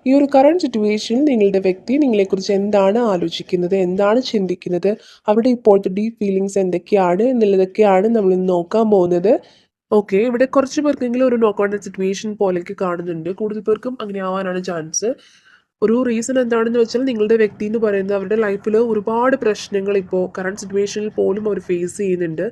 ഈ ഒരു കറണ്ട് സിറ്റുവേഷനിൽ നിങ്ങളുടെ വ്യക്തി നിങ്ങളെക്കുറിച്ച് എന്താണ് ആലോചിക്കുന്നത്, എന്താണ് ചിന്തിക്കുന്നത്, അവരുടെ ഇപ്പോഴത്തെ ഡീപ്പ് ഫീലിങ്സ് എന്തൊക്കെയാണ് എന്നുള്ളതൊക്കെയാണ് നമ്മൾ ഇന്ന് നോക്കാൻ പോകുന്നത്. ഓക്കെ, ഇവിടെ കുറച്ച് പേർക്കെങ്കിലും ഒരു നോ കോൺടാക്ട് സിറ്റുവേഷൻ പോലെയൊക്കെ കാണുന്നുണ്ട്. കൂടുതൽ പേർക്കും അങ്ങനെ ആവാനാണ് ചാൻസ്. ഒരു റീസൺ എന്താണെന്ന് വെച്ചാൽ നിങ്ങളുടെ വ്യക്തി എന്ന് പറയുന്നത് അവരുടെ ലൈഫിൽ ഒരുപാട് പ്രശ്നങ്ങൾ ഇപ്പോൾ കറണ്ട് സിറ്റുവേഷനിൽ പോലും അവർ ഫേസ് ചെയ്യുന്നുണ്ട്.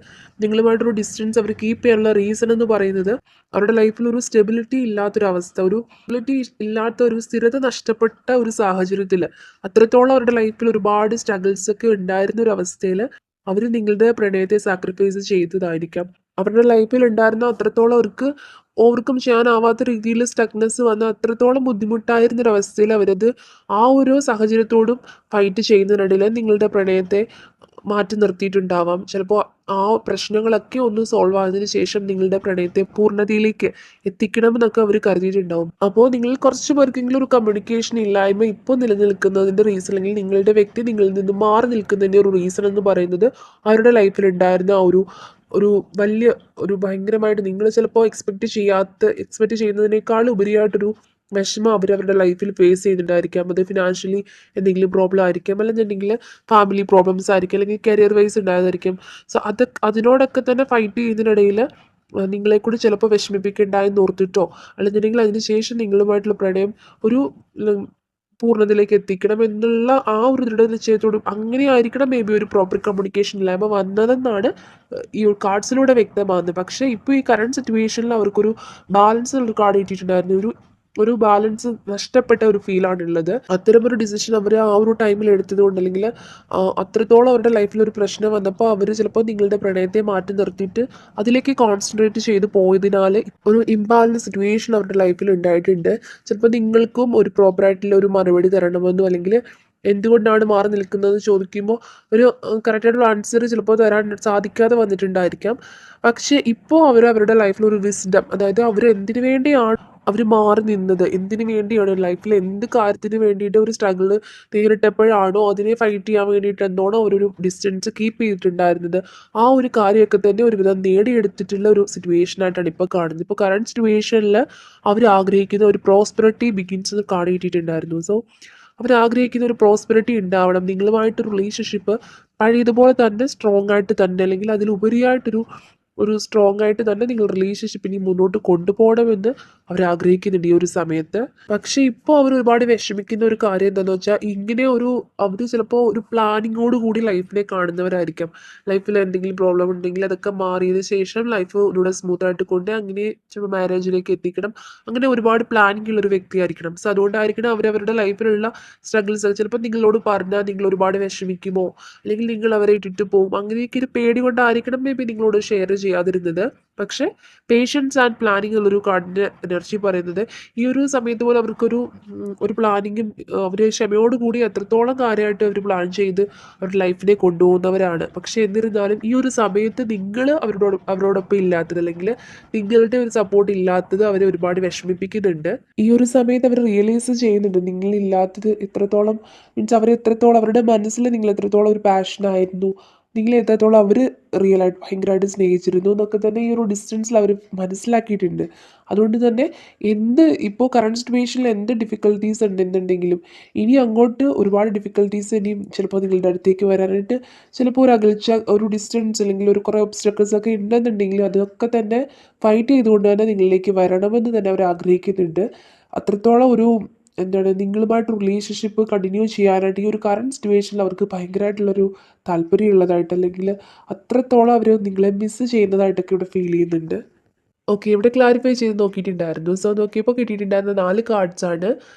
നിങ്ങളുമായിട്ടൊരു ഡിസ്റ്റൻസ് അവർ കീപ്പ് ചെയ്യാനുള്ള റീസൺ എന്ന് പറയുന്നത് അവരുടെ ലൈഫിൽ ഒരു സ്റ്റെബിലിറ്റി ഇല്ലാത്തൊരവസ്ഥ, ഒരു സ്റ്റെബിലിറ്റി ഇല്ലാത്ത ഒരു സ്ഥിരത നഷ്ടപ്പെട്ട ഒരു സാഹചര്യത്തിൽ അത്രത്തോളം അവരുടെ ലൈഫിൽ ഒരുപാട് സ്ട്രഗിൾസ് ഒക്കെ ഉണ്ടായിരുന്ന ഒരു അവസ്ഥയിൽ അവർ നിങ്ങളുടെ പ്രണയത്തെ സാക്രിഫൈസ് ചെയ്തതായിരിക്കാം. അവരുടെ ലൈഫിൽ ഉണ്ടായിരുന്ന അത്രത്തോളം അവർക്ക് ഓവർകം ചെയ്യാനാവാത്ത രീതിയിൽ സ്റ്റക്നെസ് വന്ന് അത്രത്തോളം ബുദ്ധിമുട്ടായിരുന്നൊരവസ്ഥയിൽ അവരത് ആ ഒരു സാഹചര്യത്തോടും ഫൈറ്റ് ചെയ്യുന്നതിനിടയിൽ നിങ്ങളുടെ പ്രണയത്തെ മാറ്റി നിർത്തിയിട്ടുണ്ടാവാം. ചിലപ്പോൾ ആ പ്രശ്നങ്ങളൊക്കെ ഒന്ന് സോൾവ് ആയതിനു ശേഷം നിങ്ങളുടെ പ്രണയത്തെ പൂർണ്ണതയിലേക്ക് എത്തിക്കണമെന്നൊക്കെ അവർ കരുതിയിട്ടുണ്ടാവും. അപ്പോൾ നിങ്ങൾ കുറച്ച് പേർക്കെങ്കിലും ഒരു കമ്മ്യൂണിക്കേഷൻ ഇല്ലായ്മ ഇപ്പോൾ നിലനിൽക്കുന്നതിൻ്റെ റീസൺ, അല്ലെങ്കിൽ നിങ്ങളുടെ വ്യക്തി നിങ്ങളിൽ നിന്ന് മാറി നിൽക്കുന്നതിൻ്റെ ഒരു റീസൺ എന്ന് പറയുന്നത് അവരുടെ ലൈഫിൽ ഉണ്ടായിരുന്ന ഒരു ഒരു വലിയ ഒരു ഭയങ്കരമായിട്ട് നിങ്ങൾ ചിലപ്പോൾ എക്സ്പെക്റ്റ് ചെയ്യുന്നതിനേക്കാൾ ഉപരിയായിട്ടൊരു വിഷമം അവരവരുടെ ലൈഫിൽ ഫേസ് ചെയ്യുന്നുണ്ടായിരിക്കാം. അത് ഫിനാൻഷ്യലി എന്തെങ്കിലും പ്രോബ്ലം ആയിരിക്കാം, അല്ലെന്നുണ്ടെങ്കിൽ ഫാമിലി പ്രോബ്ലംസ് ആയിരിക്കും, അല്ലെങ്കിൽ കരിയർ വൈസ് ഉണ്ടായതായിരിക്കും. സോ അതിനോടൊക്കെ തന്നെ ഫൈറ്റ് ചെയ്യുന്നതിനിടയിൽ നിങ്ങളെ കൂടി ചിലപ്പോൾ വിഷമിപ്പിക്കണ്ട എന്ന് ഓർത്തിട്ടോ, അല്ലെന്നുണ്ടെങ്കിൽ അതിന് ശേഷം നിങ്ങളുമായിട്ടുള്ള പ്രണയം ഒരു പൂർണ്ണതയിലേക്ക് എത്തിക്കണം എന്നുള്ള ആ ഒരു ദൃഢനിശ്ചയത്തോടും അങ്ങനെ ആയിരിക്കണം മേ ബി ഒരു പ്രോപ്പർ കമ്മ്യൂണിക്കേഷൻ ഇല്ലായ്മ വന്നതെന്നാണ് ഈ കാർഡ്സിലൂടെ വ്യക്തമാകുന്നത്. പക്ഷേ ഇപ്പോൾ ഈ കറണ്ട് സിറ്റുവേഷനിൽ അവർക്കൊരു ബാലൻസ് ഒരു കാർഡ് കിട്ടിയിട്ടുണ്ടായിരുന്നു. ഒരു ബാലൻസ് നഷ്ടപ്പെട്ട ഒരു ഫീലാണ് ഉള്ളത്. അത്തരമൊരു ഡിസിഷൻ അവർ ആ ഒരു ടൈമിൽ എടുത്തത് കൊണ്ട്, അല്ലെങ്കിൽ അത്രത്തോളം അവരുടെ ലൈഫിൽ ഒരു പ്രശ്നം വന്നപ്പോൾ അവർ ചിലപ്പോൾ നിങ്ങളുടെ പ്രണയത്തെ മാറ്റി നിർത്തിയിട്ട് അതിലേക്ക് കോൺസെൻട്രേറ്റ് ചെയ്ത് പോയതിനാൽ ഒരു ഇംബാലൻസ് സിറ്റുവേഷൻ അവരുടെ ലൈഫിൽ ഉണ്ടായിട്ടുണ്ട്. ചിലപ്പോൾ നിങ്ങൾക്കും ഒരു പ്രോപ്പറായിട്ടുള്ള ഒരു മറുപടി തരണമെന്നോ, അല്ലെങ്കിൽ എന്തുകൊണ്ടാണ് മാറി നിൽക്കുന്നത് ചോദിക്കുമ്പോൾ ഒരു കറക്റ്റായിട്ടുള്ള ആൻസർ ചിലപ്പോൾ തരാൻ സാധിക്കാതെ വന്നിട്ടുണ്ടായിരിക്കാം. പക്ഷേ ഇപ്പോൾ അവരുടെ ലൈഫിൽ ഒരു വിസ്ഡം, അതായത് അവർ എന്തിനു വേണ്ടിയാണ് അവർ മാറി നിന്നത്, എന്തിനു വേണ്ടിയാണ് ലൈഫിൽ എന്ത് കാര്യത്തിന് വേണ്ടിയിട്ട് ഒരു സ്ട്രഗിൾ നേരിട്ടപ്പോഴാണോ അതിനെ ഫൈറ്റ് ചെയ്യാൻ വേണ്ടിയിട്ട് എന്നോണോ അവരൊരു ഡിസ്റ്റൻസ് കീപ്പ് ചെയ്തിട്ടുണ്ടായിരുന്നത്, ആ ഒരു കാര്യമൊക്കെ തന്നെ ഒരുവിധം നേടിയെടുത്തിട്ടുള്ള ഒരു സിറ്റുവേഷനായിട്ടാണ് ഇപ്പോൾ കാണുന്നത്. ഇപ്പോൾ കറണ്ട് സിറ്റുവേഷനിൽ അവർ ആഗ്രഹിക്കുന്ന ഒരു പ്രോസ്പെറിറ്റി ബിഗിൻസ് കാർഡ് കിട്ടിയിട്ടുണ്ടായിരുന്നു. സോ അവരാഗ്രഹിക്കുന്ന ഒരു പ്രോസ്പെറിറ്റി ഉണ്ടാവണം, നിങ്ങളുമായിട്ടൊരു റിലേഷൻഷിപ്പ് പഴയതുപോലെ തന്നെ സ്ട്രോങ് ആയിട്ട് തന്നെ, അല്ലെങ്കിൽ അതിലുപരിയായിട്ടൊരു സ്ട്രോങ് ആയിട്ട് തന്നെ നിങ്ങൾ റിലേഷൻഷിപ്പിനെ മുന്നോട്ട് കൊണ്ടുപോകണമെന്ന് അവരാഗ്രഹിക്കുന്നുണ്ട് ഈ ഒരു സമയത്ത്. പക്ഷേ ഇപ്പോൾ അവർ ഒരുപാട് വിഷമിക്കുന്ന ഒരു കാര്യം എന്താണെന്ന് വെച്ചാൽ, ഇങ്ങനെ അവർ ചിലപ്പോൾ ഒരു പ്ലാനിങ്ങോട് കൂടി ലൈഫിനെ കാണുന്നവരായിരിക്കാം. ലൈഫിൽ എന്തെങ്കിലും പ്രോബ്ലം ഉണ്ടെങ്കിൽ അതൊക്കെ മാറിയതിന് ശേഷം ലൈഫ് ഒന്നുകൂടെ സ്മൂത്തായിട്ട് കൊണ്ട് അങ്ങനെ ചിലപ്പോൾ മാരേജിലേക്ക് എത്തിക്കണം, അങ്ങനെ ഒരുപാട് പ്ലാനിങ് ഉള്ള ഒരു വ്യക്തിയായിരിക്കണം. സോ അതുകൊണ്ടായിരിക്കണം അവരവരുടെ ലൈഫിലുള്ള സ്ട്രഗിൾസ് ചിലപ്പോൾ നിങ്ങളോട് പറഞ്ഞാൽ നിങ്ങൾ ഒരുപാട് വിഷമിക്കുമോ, അല്ലെങ്കിൽ നിങ്ങൾ അവരെ ഇട്ടിട്ട് പോകും, അങ്ങനെയൊക്കെ ഒരു പേടി കൊണ്ടായിരിക്കണം മേ ബി നിങ്ങളോട് ഷെയർ ചെയ്യാതിരുന്നത്. പക്ഷേ പേഷ്യൻസ് ആൻഡ് പ്ലാനിങ് ഉള്ളൊരു കാർഡിൻ്റെ എനർജി പറയുന്നത് ഈ ഒരു സമയത്ത് പോലും ഒരു പ്ലാനിങ്ങും അവർ ക്ഷമയോടുകൂടി എത്രത്തോളം കാര്യമായിട്ട് അവർ പ്ലാൻ ചെയ്ത് അവരുടെ ലൈഫിനെ കൊണ്ടുപോകുന്നവരാണ്. പക്ഷേ എന്നിരുന്നാലും ഈ ഒരു സമയത്ത് നിങ്ങൾ അവരോടൊപ്പം ഇല്ലാത്തത്, അല്ലെങ്കിൽ നിങ്ങളുടെ ഒരു സപ്പോർട്ട് ഇല്ലാത്തത് അവരെ ഒരുപാട് വിഷമിപ്പിക്കുന്നുണ്ട്. ഈ ഒരു സമയത്ത് അവർ റിയലൈസ് ചെയ്യുന്നുണ്ട് നിങ്ങളില്ലാത്തത് എത്രത്തോളം, മീൻസ് അവരെത്രത്തോളം അവരുടെ മനസ്സിൽ നിങ്ങൾ എത്രത്തോളം ഒരു പാഷനായിരുന്നു, നിങ്ങളെ എത്രത്തോളം അവർ റിയലായിട്ട് ഭയങ്കരമായിട്ട് സ്നേഹിച്ചിരുന്നു എന്നൊക്കെ തന്നെ ഈ ഒരു ഡിസ്റ്റൻസിൽ അവർ മനസ്സിലാക്കിയിട്ടുണ്ട്. അതുകൊണ്ട് തന്നെ ഇപ്പോൾ കറണ്ട് സിറ്റുവേഷനിൽ എന്ത് ഡിഫിക്കൽട്ടീസ് ഉണ്ടെന്നുണ്ടെങ്കിലും ഇനി അങ്ങോട്ട് ഒരുപാട് ഡിഫിക്കൽട്ടീസ് ഇനിയും ചിലപ്പോൾ നിങ്ങളുടെ അടുത്തേക്ക് വരാനായിട്ട്, ചിലപ്പോൾ ഒരു അകൽച്ച, ഒരു ഡിസ്റ്റൻസ്, അല്ലെങ്കിൽ ഒരു കുറേ ഒബ്സ്റ്റക്കിൾസ് ഒക്കെ ഉണ്ടെന്നുണ്ടെങ്കിലും അതൊക്കെ തന്നെ ഫൈറ്റ് ചെയ്തുകൊണ്ട് തന്നെ നിങ്ങളിലേക്ക് വരണമെന്ന് തന്നെ അവർ ആഗ്രഹിക്കുന്നുണ്ട്. അത്രത്തോളം നിങ്ങളുമായിട്ട് റിലേഷൻഷിപ്പ് കണ്ടിന്യൂ ചെയ്യാനായിട്ട് ഈ ഒരു കറണ്ട് സിറ്റുവേഷനിൽ അവർക്ക് ഭയങ്കരമായിട്ടുള്ളൊരു താല്പര്യമുള്ളതായിട്ട്, അല്ലെങ്കിൽ അത്രത്തോളം അവർ നിങ്ങളെ മിസ്സ് ചെയ്യുന്നതായിട്ടൊക്കെ ഇവിടെ ഫീൽ ചെയ്യുന്നുണ്ട്. ഓക്കെ, ഇവിടെ ക്ലാരിഫൈ ചെയ്ത് നോക്കിയിട്ടുണ്ടായിരുന്നു. സോ നോക്കിയപ്പോൾ കിട്ടിയിട്ടുണ്ടായിരുന്ന 4 കാർഡ്സാണ്.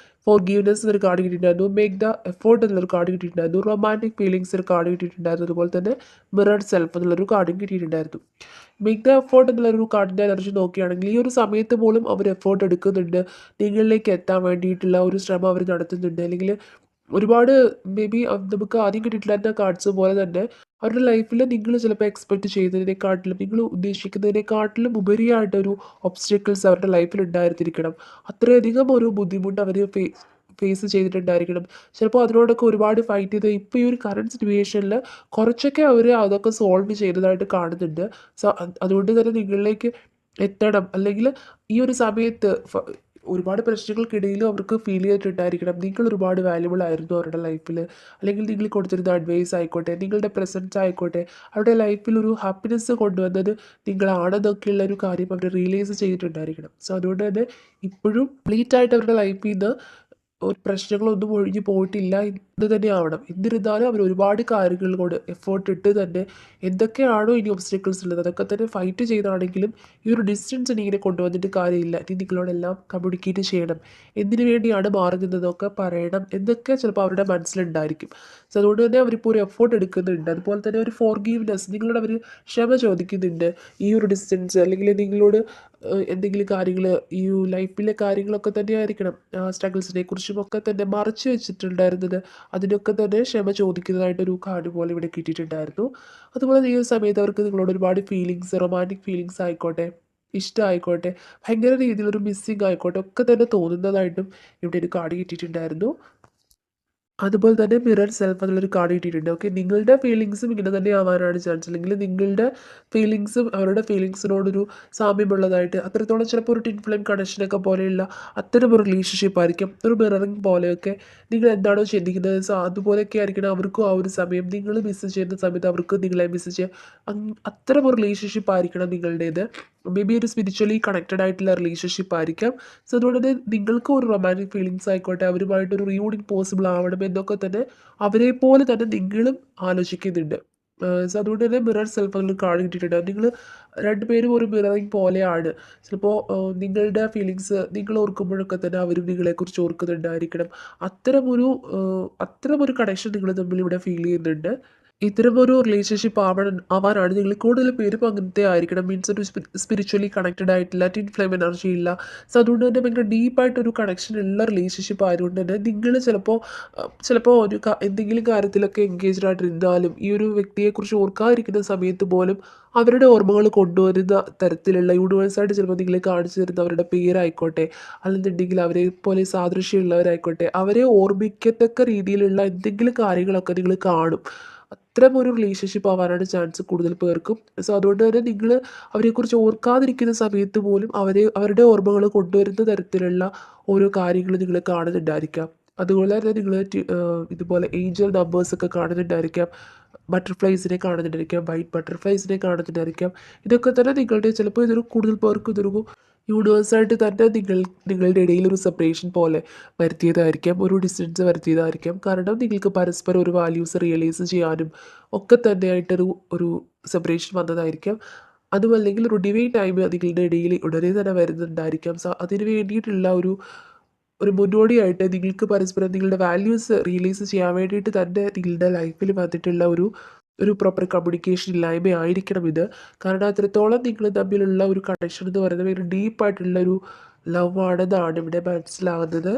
ഫോർഗീവ്നെസ് എന്നൊരു കാർഡ് കിട്ടിയിട്ടുണ്ടായിരുന്നു, മേക്ക് ദ എഫോർട്ട് എന്നൊരു കാർഡ് കിട്ടിയിട്ടുണ്ടായിരുന്നു, റൊമാൻറ്റിക് ഫീലിങ്സ് ഒരു കാർഡ് കിട്ടിയിട്ടുണ്ടായിരുന്നു, അതുപോലെ തന്നെ മിറർ സെൽഫ് എന്നുള്ളൊരു കാർഡും കിട്ടിയിട്ടുണ്ടായിരുന്നു. മേക്ക് ദ എഫോർട്ട് എന്നുള്ളൊരു കാർഡിൻ്റെ എനർജി നോക്കുകയാണെങ്കിൽ ഈ ഒരു സമയത്ത് പോലും അവർ എഫോർട്ട് എടുക്കുന്നുണ്ട്, നിങ്ങളിലേക്ക് എത്താൻ വേണ്ടിയിട്ടുള്ള ഒരു ശ്രമം അവർ നടത്തുന്നുണ്ട്. അല്ലെങ്കിൽ ഒരുപാട് മേ ബി നമുക്ക് ആദ്യം കിട്ടിയിട്ടുണ്ടായിരുന്ന കാർഡ്സ് പോലെ തന്നെ അവരുടെ ലൈഫിൽ നിങ്ങൾ ചിലപ്പോൾ എക്സ്പെക്റ്റ് ചെയ്യുന്നതിനെക്കാട്ടിലും, നിങ്ങൾ ഉദ്ദേശിക്കുന്നതിനെക്കാട്ടിലും ഉപരിയായിട്ടൊരു ഒബ്സ്റ്റക്കിൾസ് അവരുടെ ലൈഫിൽ ഉണ്ടായിരുന്നിരിക്കണം. അത്രയധികം ഒരു ബുദ്ധിമുട്ട് അവർ ഫേസ് ചെയ്തിട്ടുണ്ടായിരിക്കണം. ചിലപ്പോൾ അതിനോടൊക്കെ ഒരുപാട് ഫൈറ്റ് ചെയ്ത് ഇപ്പോൾ ഈ ഒരു കറണ്ട് സിറ്റുവേഷനിൽ കുറച്ചൊക്കെ അവർ അതൊക്കെ സോൾവ് ചെയ്തതായിട്ട് കാണുന്നുണ്ട്. സോ അതുകൊണ്ട് തന്നെ നിങ്ങളിലേക്ക് എത്തണം, അല്ലെങ്കിൽ ഈ ഒരു സമയത്ത് ഒരുപാട് പ്രശ്നങ്ങൾക്കിടയിലും അവർക്ക് ഫീൽ ചെയ്തിട്ടുണ്ടായിരിക്കണം നിങ്ങൾ ഒരുപാട് വാല്യുബിൾ ആയിരുന്നു അവരുടെ ലൈഫിൽ. അല്ലെങ്കിൽ നിങ്ങൾ കൊടുത്തിരുന്ന അഡ്വൈസ് ആയിക്കോട്ടെ, നിങ്ങളുടെ പ്രസൻസ് ആയിക്കോട്ടെ, അവരുടെ ലൈഫിൽ ഒരു ഹാപ്പിനെസ് കൊണ്ടുവന്നത് നിങ്ങളാണെന്നൊക്കെയുള്ള ഒരു കാര്യം അവർ റിയലൈസ് ചെയ്തിട്ടുണ്ടായിരിക്കണം. സോ അതുകൊണ്ട് തന്നെ ഇപ്പോഴും കംപ്ലീറ്റ് ആയിട്ട് അവരുടെ ലൈഫിൽ നിന്ന് ഒരു പ്രശ്നങ്ങളൊന്നും ഒഴിഞ്ഞു പോയിട്ടില്ല എന്ന് തന്നെ ആവണം. എന്നിരുന്നാലും അവർ ഒരുപാട് കാര്യങ്ങൾ കൊണ്ട് എഫേർട്ട് ഇട്ട് തന്നെ എന്തൊക്കെയാണോ ഇനി ഒബ്സ്റ്റക്കിൾസ് ഉള്ളത് അതൊക്കെ തന്നെ ഫൈറ്റ് ചെയ്താണെങ്കിലും ഈ ഒരു ഡിസ്റ്റൻസ് ഇങ്ങനെ കൊണ്ടുവന്നിട്ട് കാര്യമില്ല. ഇനി നിങ്ങളോടെല്ലാം കമ്മ്യൂണിക്കേറ്റ് ചെയ്യണം, എന്തിനു വേണ്ടിയാണ് മാറി നിന്നതൊക്കെ പറയണം എന്നൊക്കെ ചിലപ്പോൾ അവരുടെ മനസ്സിലുണ്ടായിരിക്കും. സോ അതുകൊണ്ട് തന്നെ അവരിപ്പോൾ ഒരു എഫേർട്ട് എടുക്കുന്നുണ്ട്. അതുപോലെ തന്നെ ഒരു ഫോർഗീവ്നെസ്, നിങ്ങളോട് അവർ ക്ഷമ ചോദിക്കുന്നുണ്ട്. ഈ ഒരു ഡിസ്റ്റൻസ് അല്ലെങ്കിൽ നിങ്ങളോട് എന്തെങ്കിലും കാര്യങ്ങൾ ഈ ലൈഫിലെ കാര്യങ്ങളൊക്കെ തന്നെ ആയിരിക്കണം സ്ട്രഗിൾസിനെ കുറിച്ചും ഒക്കെ തന്നെ മറച്ചു വെച്ചിട്ടുണ്ടായിരുന്നത്. അതിനൊക്കെ തന്നെ ക്ഷമ ചോദിക്കുന്നതായിട്ടൊരു കാർഡ് പോലെ ഇവിടെ കിട്ടിയിട്ടുണ്ടായിരുന്നു. അതുപോലെ ഈ ഒരു സമയത്ത് അവർക്ക് നിങ്ങളോട് ഒരുപാട് ഫീലിങ്സ്, റൊമാൻറ്റിക് ഫീലിങ്സ് ആയിക്കോട്ടെ, ഇഷ്ടമായിക്കോട്ടെ, ഭയങ്കര രീതിയിലൊരു മിസ്സിങ് ആയിക്കോട്ടെ ഒക്കെ തന്നെ തോന്നുന്നതായിട്ടും ഇവിടെ ഒരു കാർഡ് കിട്ടിയിട്ടുണ്ടായിരുന്നു. അതുപോലെ തന്നെ മിറർ സെൽഫ് എന്നുള്ളൊരു കാർഡ് കിട്ടിയിട്ടുണ്ട്. ഓക്കെ, നിങ്ങളുടെ ഫീലിങ്സും ഇങ്ങനെ തന്നെ ആവാനാണ് ചാൻസ്. അല്ലെങ്കിൽ നിങ്ങളുടെ ഫീലിങ്സും അവരുടെ ഫീലിങ്സിനോടൊരു സാമ്യമുള്ളതായിട്ട് അത്രത്തോളം ചിലപ്പോൾ ഒരു ടിൻ ഫ്ലെയിം കണക്ഷനൊക്കെ പോലെയുള്ള അത്തരം ഒരു റിലേഷൻഷിപ്പ് ആയിരിക്കും. ഒരു മിററിങ് പോലെയൊക്കെ നിങ്ങൾ എന്താണോ ചിന്തിക്കുന്നത് സോ അതുപോലെയൊക്കെ ആയിരിക്കണം അവർക്കും ആ ഒരു സമയം. നിങ്ങൾ മിസ് ചെയ്യുന്ന സമയത്ത് അവർക്ക് നിങ്ങളെ മിസ് ചെയ്യുക, അത്തരം ഒരു റിലേഷൻഷിപ്പ് ആയിരിക്കണം നിങ്ങളുടേത്. മേ ബി ഒരു സ്പിരിച്വലി കണക്റ്റഡ് ആയിട്ടുള്ള റിലേഷൻഷിപ്പ് ആയിരിക്കാം. സോ അതുകൊണ്ട് തന്നെ നിങ്ങൾക്ക് ഒരു റൊമാൻറ്റിക് ഫീലിങ്സ് ആയിക്കോട്ടെ, അവരുമായിട്ടൊരു റീയൂണിയൻ പോസിബിൾ ആവണം എന്നൊക്കെ തന്നെ അവരെ പോലെ തന്നെ നിങ്ങളും ആലോചിക്കുന്നുണ്ട്. സോ അതുകൊണ്ട് തന്നെ മിറർ സെൽഫ് നിങ്ങൾ കാർഡ് കിട്ടിയിട്ടുണ്ട്. നിങ്ങൾ രണ്ടുപേരും ഒരു മിററിങ് പോലെയാണ്. ചിലപ്പോൾ നിങ്ങളുടെ ഫീലിങ്സ് നിങ്ങൾ ഓർക്കുമ്പോഴൊക്കെ തന്നെ അവരും നിങ്ങളെക്കുറിച്ച് ഓർക്കുന്നുണ്ടായിരിക്കണം. അത്തരമൊരു കണക്ഷൻ നിങ്ങൾ തമ്മിൽ ഇവിടെ ഫീൽ ചെയ്യുന്നുണ്ട്. ഇത്തരമൊരു റിലേഷൻഷിപ്പ് ആവാനാണ് നിങ്ങൾ കൂടുതൽ പേരും അങ്ങനത്തെ ആയിരിക്കണം. മീൻസ് ഒരു സ്പിരിച്വലി കണക്റ്റഡ് ആയിട്ടില്ല, ടിൻ ഫ്ലെയിം എനർജി ഇല്ല. സോ അതുകൊണ്ട് തന്നെ ഭയങ്കര ഡീപ്പായിട്ടൊരു കണക്ഷൻ ഉള്ള റിലേഷൻഷിപ്പ് ആയതുകൊണ്ട് തന്നെ നിങ്ങൾ ചിലപ്പോൾ ഒരു എന്തെങ്കിലും കാര്യത്തിലൊക്കെ എൻഗേജ്ഡ് ആയിട്ടിരുന്നാലും ഈ ഒരു വ്യക്തിയെക്കുറിച്ച് ഓർക്കാതിരിക്കുന്ന സമയത്ത് പോലും അവരുടെ ഓർമ്മകൾ കൊണ്ടുവരുന്ന തരത്തിലുള്ള യൂണിവേഴ്സായിട്ട് ചിലപ്പോൾ നിങ്ങളെ കാണിച്ചു തരുന്ന അവരുടെ പേരായിക്കോട്ടെ, അല്ലെന്നുണ്ടെങ്കിൽ അവരെ പോലെ സാദൃശ്യമുള്ളവരായിക്കോട്ടെ, അവരെ ഓർമ്മിക്കത്തക്ക രീതിയിലുള്ള എന്തെങ്കിലും കാര്യങ്ങളൊക്കെ നിങ്ങൾ കാണും. അത്തരം ഒരു റിലേഷൻഷിപ്പ് ആവാനാണ് ചാൻസ് കൂടുതൽ പേർക്കും. സോ അതുകൊണ്ട് തന്നെ നിങ്ങൾ അവരെക്കുറിച്ച് ഓർക്കാതിരിക്കുന്ന സമയത്ത് പോലും അവരുടെ ഓർമ്മകൾ കൊണ്ടുവരുന്ന തരത്തിലുള്ള ഓരോ കാര്യങ്ങൾ നിങ്ങൾ കാണുന്നുണ്ടായിരിക്കാം. അതുപോലെ തന്നെ നിങ്ങൾ ഇതുപോലെ ഏഞ്ചൽ നമ്പേഴ്സൊക്കെ കാണുന്നുണ്ടായിരിക്കാം, ബട്ടർഫ്ലൈസിനെ കാണുന്നുണ്ടായിരിക്കാം, വൈറ്റ് ബട്ടർഫ്ലൈസിനെ കാണുന്നുണ്ടായിരിക്കാം. ഇതൊക്കെ തന്നെ നിങ്ങളുടെ ചിലപ്പോൾ ഇതൊരു കൂടുതൽ പേർക്ക് ഇതൊരു യൂണിവേഴ്സായിട്ട് തന്നെ നിങ്ങളുടെ ഇടയിൽ ഒരു സെപ്പറേഷൻ പോലെ വരുത്തിയതായിരിക്കാം, ഒരു ഡിസ്റ്റൻസ് വരുത്തിയതായിരിക്കാം. കാരണം നിങ്ങൾക്ക് പരസ്പരം ഒരു വാല്യൂസ് റിയലൈസ് ചെയ്യാനും ഒക്കെ തന്നെയായിട്ടൊരു ഒരു സെപ്പറേഷൻ വന്നതായിരിക്കാം. അതുമല്ലെങ്കിൽ ഒരു ഡിവൈൻ ടൈം നിങ്ങളുടെ ഇടയിൽ ഉടനെ തന്നെ വരുന്നുണ്ടായിരിക്കാം. സോ അതിന് വേണ്ടിയിട്ടുള്ള ഒരു ഒരു മുന്നോടിയായിട്ട് നിങ്ങൾക്ക് പരസ്പരം നിങ്ങളുടെ വാല്യൂസ് റിയലൈസ് ചെയ്യാൻ വേണ്ടിയിട്ട് തന്നെ നിങ്ങളുടെ ലൈഫിൽ വന്നിട്ടുള്ള ഒരു ഒരു പ്രോപ്പർ കമ്മ്യൂണിക്കേഷൻ ഇല്ലായ്മയായിരിക്കണം ഇത്. കാരണം അത്രത്തോളം നിങ്ങൾ തമ്മിലുള്ള ഒരു കണക്ഷൻ എന്ന് പറയുന്നത് ഒരു ഡീപ്പായിട്ടുള്ള ഒരു ലവ് ആണെന്നാണ് ഇവിടെ മനസ്സിലാകുന്നത്.